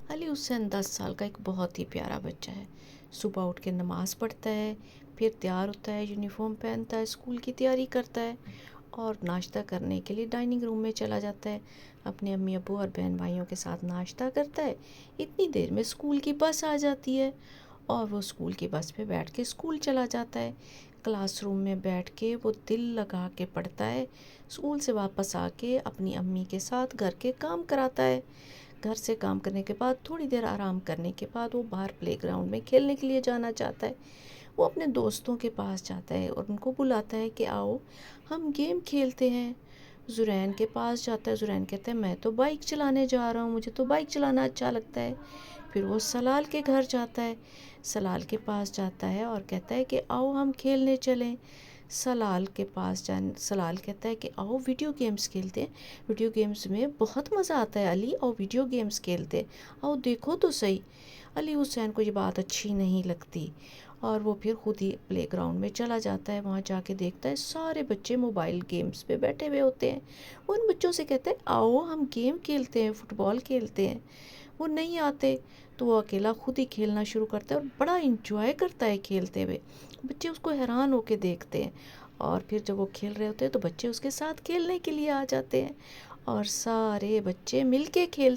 علی حسین 10 سال کا ایک بہت ہی پیارا بچہ ہے۔ صبح اٹھ کے نماز پڑھتا ہے، پھر تیار ہوتا ہے، یونیفارم پہنتا ہے، اسکول کی تیاری کرتا ہے اور ناشتہ کرنے کے لیے ڈائننگ روم میں چلا جاتا ہے۔ اپنے امی ابو اور بہن بھائیوں کے ساتھ ناشتہ کرتا ہے۔ اتنی دیر میں اسکول کی بس آ جاتی ہے اور وہ اسکول کی بس پہ بیٹھ کے اسکول چلا جاتا ہے۔ کلاس روم میں بیٹھ کے وہ دل لگا کے پڑھتا ہے۔ اسکول سے واپس آ کے اپنی امی کے ساتھ گھر کے کام کراتا ہے۔ گھر سے کام کرنے کے بعد تھوڑی دیر آرام کرنے کے بعد وہ باہر پلے گراؤنڈ میں کھیلنے کے لیے جانا چاہتا ہے۔ وہ اپنے دوستوں کے پاس جاتا ہے اور ان کو بلاتا ہے کہ آؤ ہم گیم کھیلتے ہیں۔ زرین کے پاس جاتا ہے، زرین کہتا ہے میں تو بائک چلانے جا رہا ہوں، مجھے تو بائک چلانا اچھا لگتا ہے۔ پھر وہ سلال کے گھر جاتا ہے، سلال کے پاس جاتا ہے اور کہتا ہے کہ آؤ ہم کھیلنے چلیں۔ سلال کہتا ہے کہ آؤ ویڈیو گیمز کھیلتے ہیں، ویڈیو گیمز میں بہت مزہ آتا ہے علی، اور ویڈیو گیمز کھیلتے ہیں، آؤ دیکھو تو صحیح۔ علی حسین کو یہ بات اچھی نہیں لگتی اور وہ پھر خود ہی پلے گراؤنڈ میں چلا جاتا ہے۔ وہاں جا کے دیکھتا ہے سارے بچے موبائل گیمز پہ بیٹھے ہوئے ہوتے ہیں۔ وہ ان بچوں سے کہتا ہے آؤ ہم گیم کھیلتے ہیں، فٹ بال کھیلتے ہیں۔ وہ نہیں آتے تو وہ اکیلا خود ہی کھیلنا شروع کرتا ہے اور بڑا انجوائے کرتا ہے کھیلتے ہوئے۔ بچے اس کو حیران ہو کے دیکھتے ہیں اور پھر جب وہ کھیل رہے ہوتے ہیں تو بچے اس کے ساتھ کھیلنے کے لیے آ جاتے ہیں اور سارے بچے مل کے کھیلتے